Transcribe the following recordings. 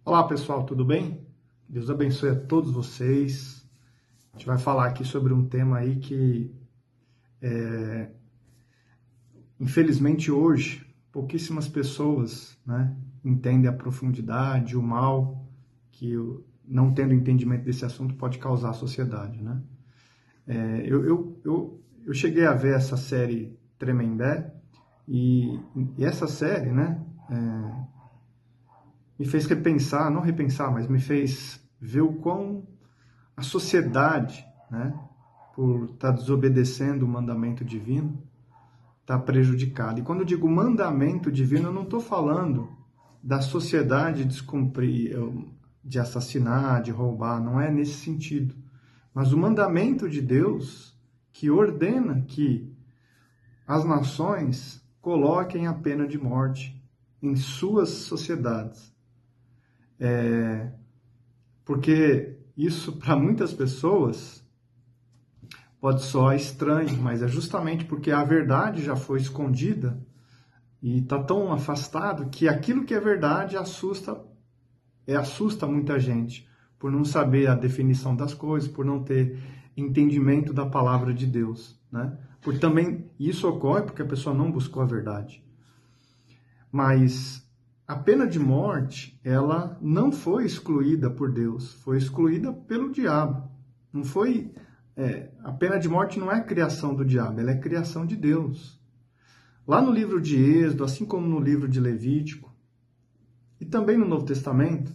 Olá pessoal, tudo bem? Deus abençoe a todos vocês. A gente vai falar aqui sobre um tema aí que, infelizmente hoje, pouquíssimas pessoas, entendem a profundidade, o mal que, não tendo entendimento desse assunto, pode causar à sociedade, né? Eu cheguei a ver essa série Tremembé e essa série, me fez repensar, não repensar, mas me fez ver o quão a sociedade, por estar desobedecendo o mandamento divino, está prejudicada. E quando eu digo mandamento divino, eu não estou falando da sociedade descumprir, de assassinar, de roubar, não é nesse sentido. Mas o mandamento de Deus que ordena que as nações coloquem a pena de morte em suas sociedades. Porque isso, para muitas pessoas, pode soar estranho, mas é justamente porque a verdade já foi escondida e está tão afastado que aquilo que é verdade assusta muita gente, por não saber a definição das coisas, por não ter entendimento da palavra de Deus, Por também isso ocorre porque a pessoa não buscou a verdade. Mas a pena de morte, ela não foi excluída por Deus, foi excluída pelo diabo. Não foi, a pena de morte não é criação do diabo, ela é criação de Deus. Lá no livro de Êxodo, assim como no livro de Levítico, e também no Novo Testamento,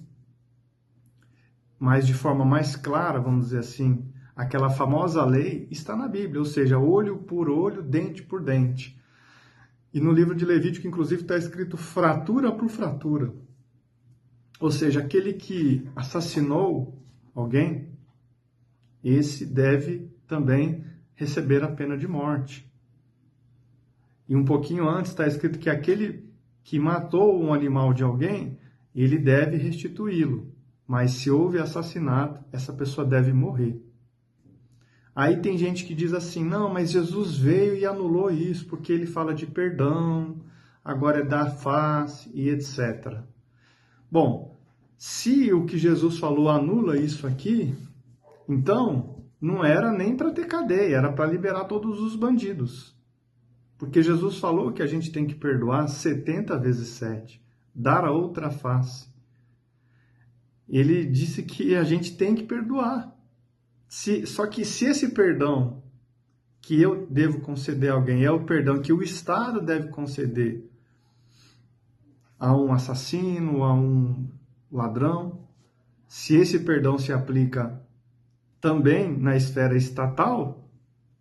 mas de forma mais clara, vamos dizer assim, aquela famosa lei está na Bíblia, ou seja, olho por olho, dente por dente. E no livro de Levítico, inclusive, está escrito fratura por fratura. Ou seja, aquele que assassinou alguém, esse deve também receber a pena de morte. E um pouquinho antes está escrito que aquele que matou um animal de alguém, ele deve restituí-lo. Mas se houve assassinato, essa pessoa deve morrer. Aí tem gente que diz assim, não, mas Jesus veio e anulou isso, porque ele fala de perdão, agora é dar face e etc. Bom, se o que Jesus falou anula isso aqui, então não era nem para ter cadeia, era para liberar todos os bandidos. Porque Jesus falou que a gente tem que perdoar 70 vezes 7, dar a outra face. Ele disse que a gente tem que perdoar. Só que se esse perdão que eu devo conceder a alguém é o perdão que o Estado deve conceder a um assassino, a um ladrão, se esse perdão se aplica também na esfera estatal,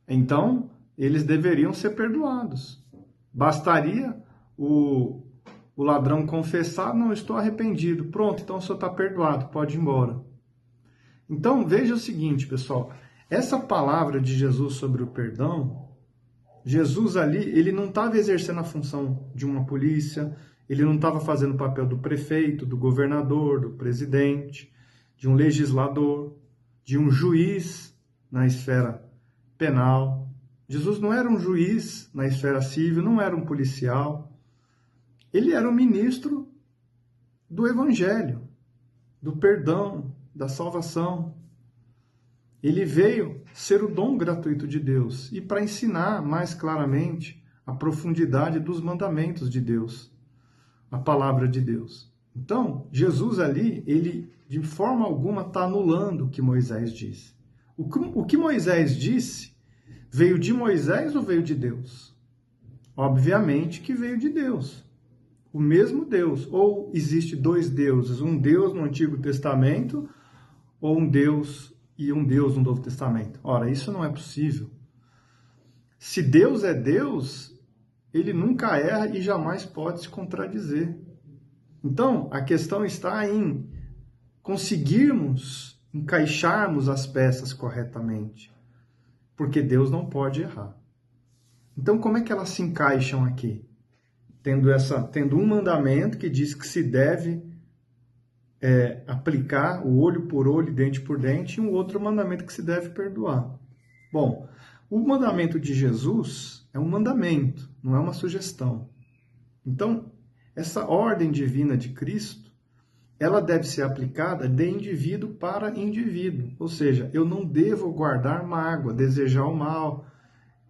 então eles deveriam ser perdoados. Bastaria o ladrão confessar, não, estou arrependido, pronto, então o senhor está perdoado, pode ir embora. Então, veja o seguinte, pessoal, essa palavra de Jesus sobre o perdão, Jesus ali, ele não estava exercendo a função de uma polícia, ele não estava fazendo o papel do prefeito, do governador, do presidente, de um legislador, de um juiz na esfera penal. Jesus não era um juiz na esfera civil, não era um policial. Ele era um ministro do evangelho, do perdão, da salvação. Ele veio ser o dom gratuito de Deus e para ensinar mais claramente a profundidade dos mandamentos de Deus, a palavra de Deus. Então, Jesus ali, ele de forma alguma está anulando o que Moisés disse. O que Moisés disse veio de Moisés ou veio de Deus? Obviamente que veio de Deus. O mesmo Deus. Ou existe dois deuses, um Deus no Antigo Testamento ou um Deus e um Deus no Novo Testamento. Ora, isso não é possível. Se Deus é Deus, ele nunca erra e jamais pode se contradizer. Então, a questão está em conseguirmos encaixarmos as peças corretamente, porque Deus não pode errar. Então, como é que elas se encaixam aqui? Tendo um mandamento que diz que se deve aplicar o olho por olho, dente por dente, e um outro mandamento que se deve perdoar. Bom, o mandamento de Jesus é um mandamento, não é uma sugestão. Então, essa ordem divina de Cristo, ela deve ser aplicada de indivíduo para indivíduo. Ou seja, eu não devo guardar mágoa, desejar o mal,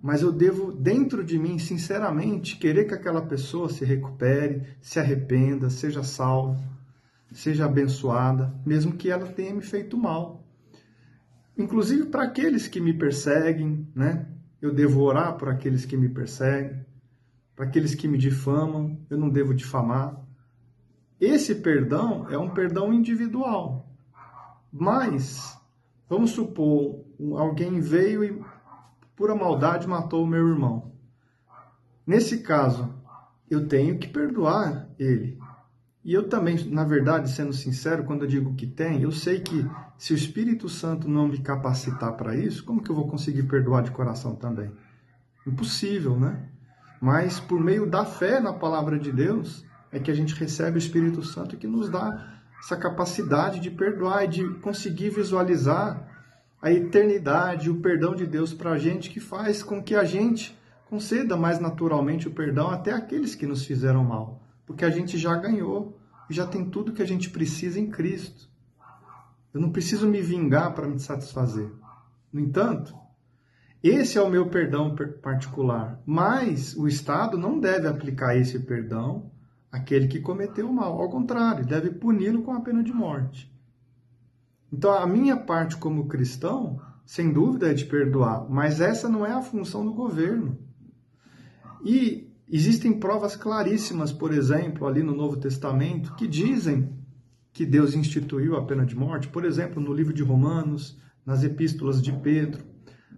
mas eu devo, dentro de mim, sinceramente, querer que aquela pessoa se recupere, se arrependa, seja salva, seja abençoada, mesmo que ela tenha me feito mal. Inclusive para aqueles que me perseguem, né? Eu devo orar por aqueles que me perseguem, para aqueles que me difamam, eu não devo difamar. Esse perdão é um perdão individual. Mas, vamos supor, alguém veio e, por maldade, matou o meu irmão. Nesse caso, eu tenho que perdoar ele. E eu também, na verdade, sendo sincero, quando eu digo que tem, eu sei que se o Espírito Santo não me capacitar para isso, como que eu vou conseguir perdoar de coração também? Impossível, né? Mas por meio da fé na palavra de Deus, é que a gente recebe o Espírito Santo que nos dá essa capacidade de perdoar e de conseguir visualizar a eternidade, o perdão de Deus para a gente, que faz com que a gente conceda mais naturalmente o perdão até àqueles que nos fizeram mal. Porque a gente já ganhou e já tem tudo que a gente precisa em Cristo. Eu não preciso me vingar para me satisfazer. No entanto, esse é o meu perdão particular. Mas o Estado não deve aplicar esse perdão àquele que cometeu o mal. Ao contrário, deve puni-lo com a pena de morte. Então, a minha parte como cristão, sem dúvida, é de perdoar. Mas essa não é a função do governo. E existem provas claríssimas, por exemplo, ali no Novo Testamento, que dizem que Deus instituiu a pena de morte. Por exemplo, no livro de Romanos, nas epístolas de Pedro.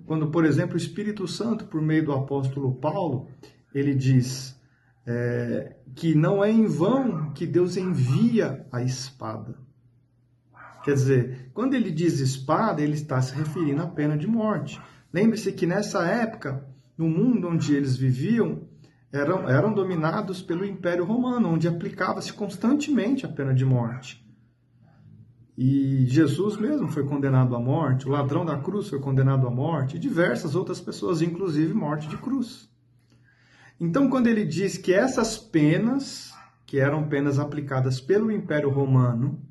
Quando, por exemplo, o Espírito Santo, por meio do apóstolo Paulo, ele diz que não é em vão que Deus envia a espada. Quer dizer, quando ele diz espada, ele está se referindo à pena de morte. Lembre-se que nessa época, no mundo onde eles viviam, eram dominados pelo Império Romano, onde aplicava-se constantemente a pena de morte. E Jesus mesmo foi condenado à morte, o ladrão da cruz foi condenado à morte, e diversas outras pessoas, inclusive morte de cruz. Então, quando ele diz que essas penas, que eram penas aplicadas pelo Império Romano,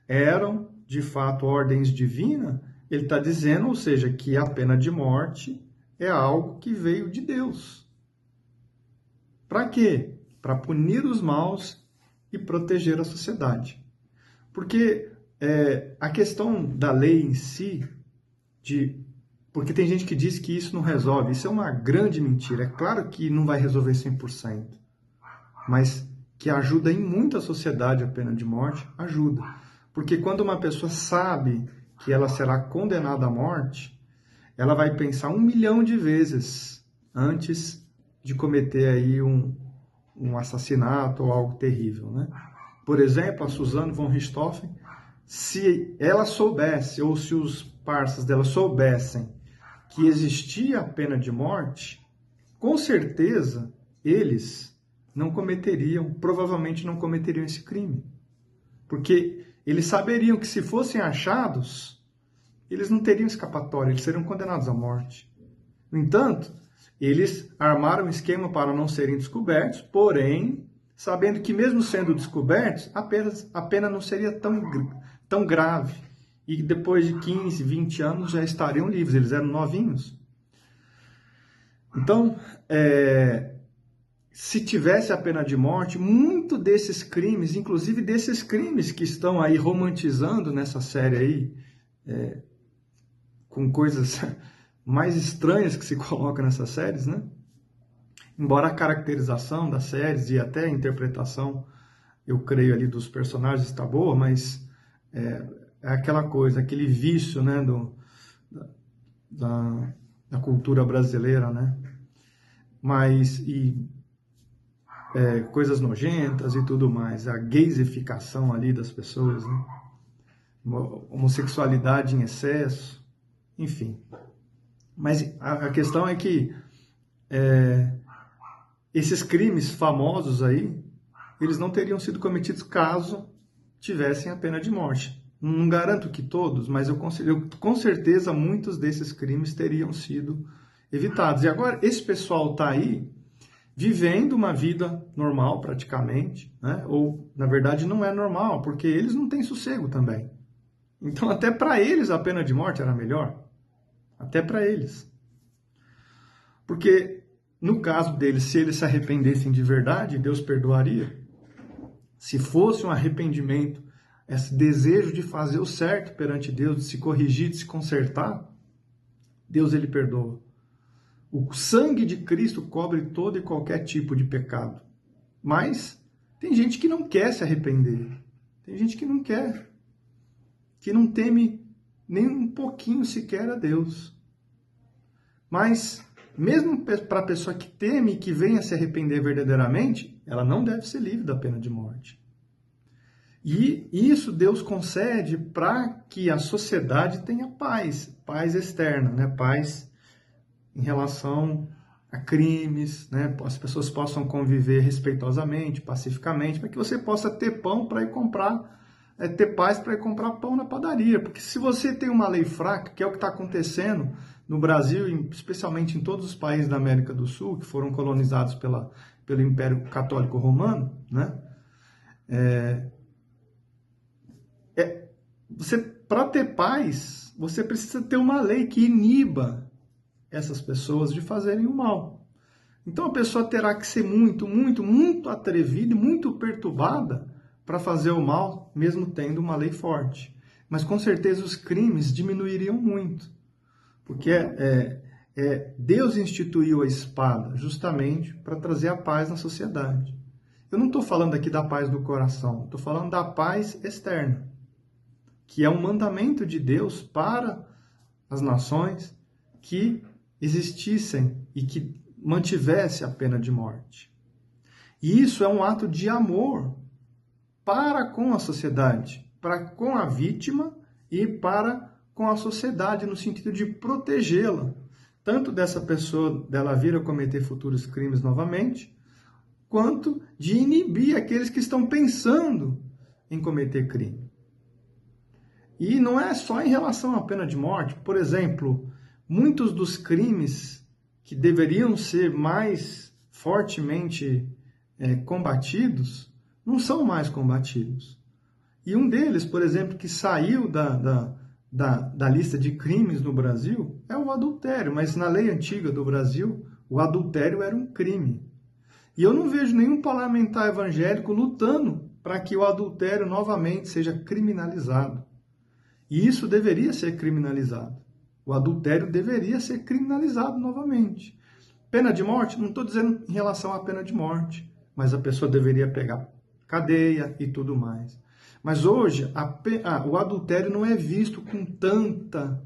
eram, de fato, ordens divinas, ele está dizendo, ou seja, que a pena de morte é algo que veio de Deus. Para quê? Para punir os maus e proteger a sociedade. Porque a questão da lei em si, porque tem gente que diz que isso não resolve, isso é uma grande mentira. É claro que não vai resolver 100%, mas que ajuda em muito a sociedade a pena de morte, ajuda. Porque quando uma pessoa sabe que ela será condenada à morte, ela vai pensar 1 milhão de vezes antes de cometer aí um assassinato ou algo terrível, né? Por exemplo, a Suzanne von Richthofen, se ela soubesse, ou se os parceiros dela soubessem que existia a pena de morte, com certeza eles provavelmente não cometeriam esse crime. Porque eles saberiam que se fossem achados, eles não teriam escapatória, eles seriam condenados à morte. No entanto, eles armaram um esquema para não serem descobertos, porém, sabendo que mesmo sendo descobertos, a pena não seria tão grave. E depois de 15, 20 anos já estariam livres, eles eram novinhos. Então, se tivesse a pena de morte, muito desses crimes, inclusive desses crimes que estão aí romantizando nessa série aí, com coisas mais estranhas que se colocam nessas séries, né? Embora a caracterização das séries e até a interpretação, eu creio ali dos personagens está boa, mas é aquela coisa, aquele vício, né, da cultura brasileira, né? Mas coisas nojentas e tudo mais, a gaysificação ali das pessoas, né? Homossexualidade em excesso, enfim. Mas a questão é que esses crimes famosos aí, eles não teriam sido cometidos caso tivessem a pena de morte. Não garanto que todos, mas com certeza muitos desses crimes teriam sido evitados. E agora, esse pessoal está aí vivendo uma vida normal praticamente, né? Ou, na verdade, não é normal, porque eles não têm sossego também. Então, até para eles a pena de morte era melhor. Até para eles. Porque, no caso deles, se eles se arrependessem de verdade, Deus perdoaria. Se fosse um arrependimento, esse desejo de fazer o certo perante Deus, de se corrigir, de se consertar, Deus ele perdoa. O sangue de Cristo cobre todo e qualquer tipo de pecado. Mas tem gente que não quer se arrepender. Tem gente que não quer. Que não teme nem um pouquinho sequer a Deus. Mas, mesmo para a pessoa que teme e que venha se arrepender verdadeiramente, ela não deve ser livre da pena de morte. E isso Deus concede para que a sociedade tenha paz, paz externa, né? Paz em relação a crimes, né? As pessoas possam conviver respeitosamente, pacificamente, para que você possa ter pão para ir comprar, ter paz para ir comprar pão na padaria. Porque se você tem uma lei fraca, que é o que está acontecendo no Brasil, especialmente em todos os países da América do Sul, que foram colonizados pelo Império Católico Romano, né? Para ter paz, você precisa ter uma lei que iniba essas pessoas de fazerem o mal. Então a pessoa terá que ser muito, muito, muito atrevida e muito perturbada para fazer o mal, mesmo tendo uma lei forte. Mas com certeza os crimes diminuiriam muito, porque Deus instituiu a espada justamente para trazer a paz na sociedade. Eu não estou falando aqui da paz do coração, estou falando da paz externa, que é um mandamento de Deus para as nações que existissem e que mantivesse a pena de morte. E isso é um ato de amor para com a sociedade, para com a vítima e para com a sociedade, no sentido de protegê-la, tanto dessa pessoa, dela vir a cometer futuros crimes novamente, quanto de inibir aqueles que estão pensando em cometer crime. E não é só em relação à pena de morte. Por exemplo, muitos dos crimes que deveriam ser mais fortemente combatidos, não são mais combatidos. E um deles, por exemplo, que saiu da lista de crimes no Brasil, é o adultério. Mas na lei antiga do Brasil, o adultério era um crime. E eu não vejo nenhum parlamentar evangélico lutando para que o adultério novamente seja criminalizado. E isso deveria ser criminalizado. O adultério deveria ser criminalizado novamente. Pena de morte? Não estou dizendo em relação à pena de morte, mas a pessoa deveria pegar cadeia e tudo mais. Mas hoje, o adultério não é visto com tanta,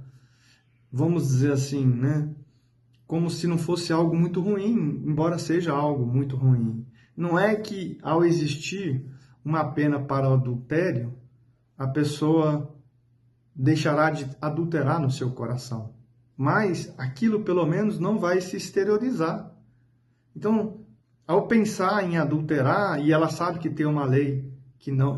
vamos dizer assim, né? Como se não fosse algo muito ruim, embora seja algo muito ruim. Não é que, ao existir uma pena para o adultério, a pessoa deixará de adulterar no seu coração. Mas aquilo, pelo menos, não vai se exteriorizar. Então, ao pensar em adulterar, e ela sabe que tem uma lei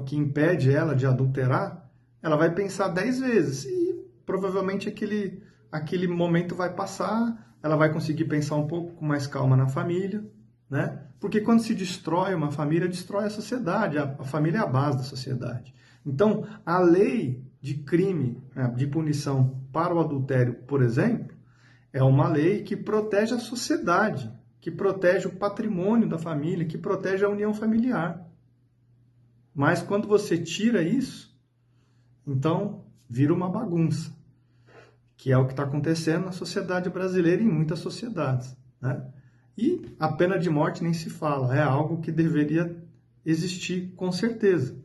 que impede ela de adulterar, ela vai pensar 10 vezes. E provavelmente aquele momento vai passar, ela vai conseguir pensar um pouco com mais calma na família, né? Porque quando se destrói uma família, destrói a sociedade. A família é a base da sociedade. Então, a lei de crime, de punição para o adultério, por exemplo, é uma lei que protege a sociedade, que protege o patrimônio da família, que protege a união familiar. Mas quando você tira isso, então vira uma bagunça, que é o que está acontecendo na sociedade brasileira e em muitas sociedades, né? E a pena de morte nem se fala, é algo que deveria existir com certeza.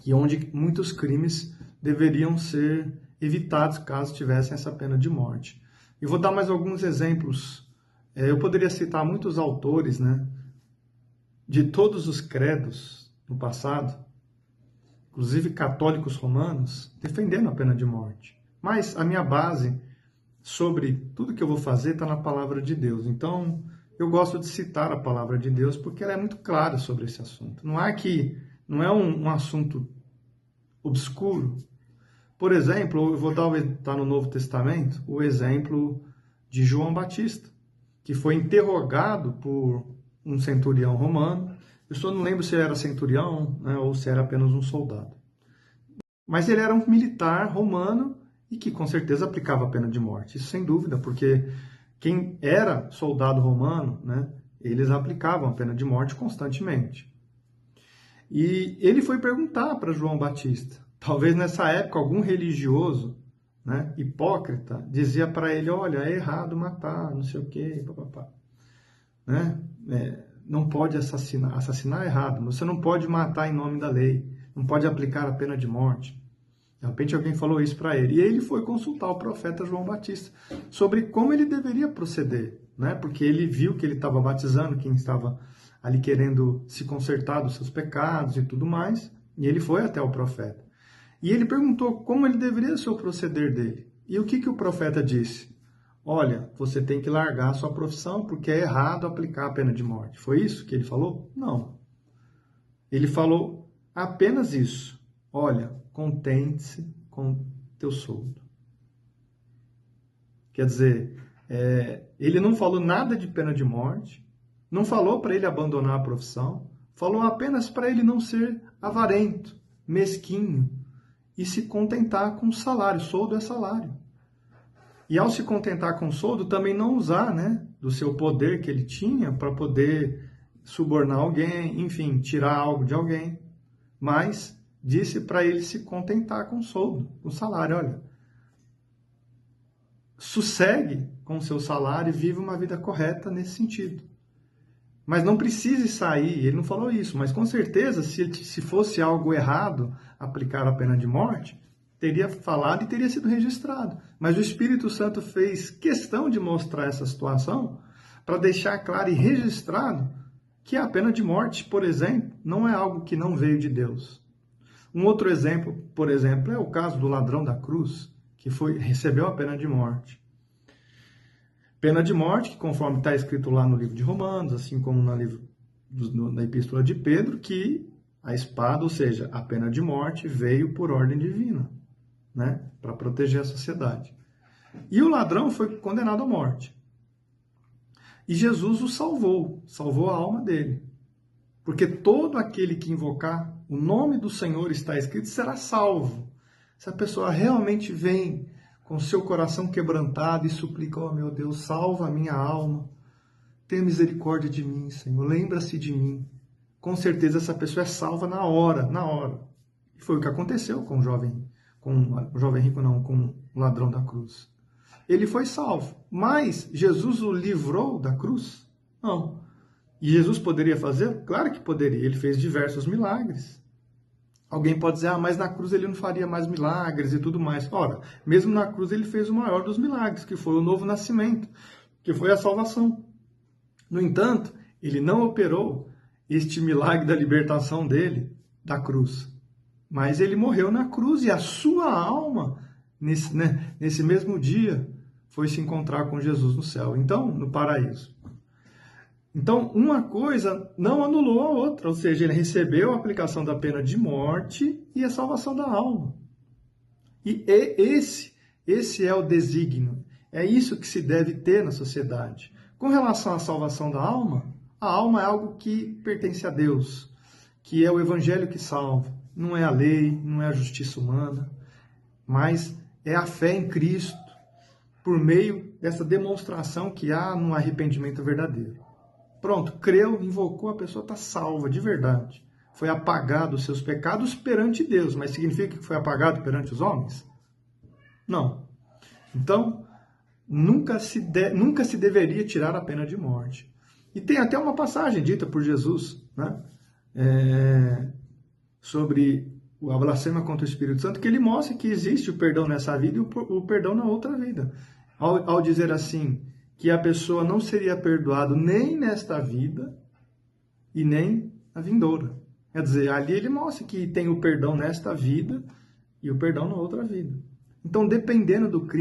E onde muitos crimes deveriam ser evitados caso tivessem essa pena de morte. E vou dar mais alguns exemplos. Eu poderia citar muitos autores, né, de todos os credos no passado, inclusive católicos romanos, defendendo a pena de morte. Mas a minha base sobre tudo que eu vou fazer está na palavra de Deus. Então, eu gosto de citar a palavra de Deus porque ela é muito clara sobre esse assunto. Não é um assunto obscuro. Por exemplo, eu vou dar, está no Novo Testamento, o exemplo de João Batista, que foi interrogado por um centurião romano. Eu só não lembro se ele era centurião, né, ou se era apenas um soldado. Mas ele era um militar romano e que com certeza aplicava a pena de morte. Isso sem dúvida, porque quem era soldado romano, né, eles aplicavam a pena de morte constantemente. E ele foi perguntar para João Batista. Talvez nessa época algum religioso, né, hipócrita, dizia para ele: olha, é errado matar, não sei o quê, papapá. Né? Não pode assassinar é errado, você não pode matar em nome da lei, não pode aplicar a pena de morte. De repente alguém falou isso para ele. E ele foi consultar o profeta João Batista sobre como ele deveria proceder, né? Porque ele viu que ele estava batizando quem estava ali querendo se consertar dos seus pecados e tudo mais. E ele foi até o profeta. E ele perguntou como ele deveria ser o proceder dele. E o que o profeta disse? Olha, você tem que largar a sua profissão porque é errado aplicar a pena de morte. Foi isso que ele falou? Não. Ele falou apenas isso. Olha, contente-se com teu soldo. Quer dizer, ele não falou nada de pena de morte, não falou para ele abandonar a profissão, falou apenas para ele não ser avarento, mesquinho e se contentar com o salário. Soldo é salário. E ao se contentar com o soldo, também não usar, né, do seu poder que ele tinha para poder subornar alguém, enfim, tirar algo de alguém. Mas disse para ele se contentar com o soldo, com o salário. Olha, sossegue com o seu salário e vive uma vida correta nesse sentido. Mas não precise sair, ele não falou isso, mas com certeza, se fosse algo errado aplicar a pena de morte, teria falado e teria sido registrado. Mas o Espírito Santo fez questão de mostrar essa situação para deixar claro e registrado que a pena de morte, por exemplo, não é algo que não veio de Deus. Um outro exemplo, por exemplo, é o caso do ladrão da cruz, que recebeu a pena de morte. Pena de morte, que conforme está escrito lá no livro de Romanos, assim como na epístola de Pedro, que a espada, ou seja, a pena de morte, veio por ordem divina, né, para proteger a sociedade. E o ladrão foi condenado à morte. E Jesus o salvou a alma dele. Porque todo aquele que invocar o nome do Senhor, está escrito, será salvo. Se a pessoa realmente vem com seu coração quebrantado e suplica: oh meu Deus, salva a minha alma, tenha misericórdia de mim, Senhor, lembra-se de mim. Com certeza essa pessoa é salva na hora. E foi o que aconteceu com o jovem rico, não, com o ladrão da cruz. Ele foi salvo, mas Jesus o livrou da cruz? Não. E Jesus poderia fazer? Claro que poderia, ele fez diversos milagres. Alguém pode dizer: mas na cruz ele não faria mais milagres e tudo mais. Ora, mesmo na cruz ele fez o maior dos milagres, que foi o novo nascimento, que foi a salvação. No entanto, ele não operou este milagre da libertação dele da cruz. Mas ele morreu na cruz e a sua alma, nesse mesmo dia, foi se encontrar com Jesus no céu. Então, no paraíso. Então, uma coisa não anulou a outra, ou seja, ele recebeu a aplicação da pena de morte e a salvação da alma. E esse é o desígnio, é isso que se deve ter na sociedade. Com relação à salvação da alma, a alma é algo que pertence a Deus, que é o evangelho que salva. Não é a lei, não é a justiça humana, mas é a fé em Cristo, por meio dessa demonstração que há no arrependimento verdadeiro. Pronto, creu, invocou, a pessoa está salva, de verdade. Foi apagado os seus pecados perante Deus, mas significa que foi apagado perante os homens? Não. Então, nunca se deveria tirar a pena de morte. E tem até uma passagem dita por Jesus, né, sobre a blasfêmia contra o Espírito Santo, que ele mostra que existe o perdão nessa vida e o perdão na outra vida. Ao dizer assim, que a pessoa não seria perdoada nem nesta vida e nem na vindoura. Quer dizer, ali ele mostra que tem o perdão nesta vida e o perdão na outra vida. Então, dependendo do crime,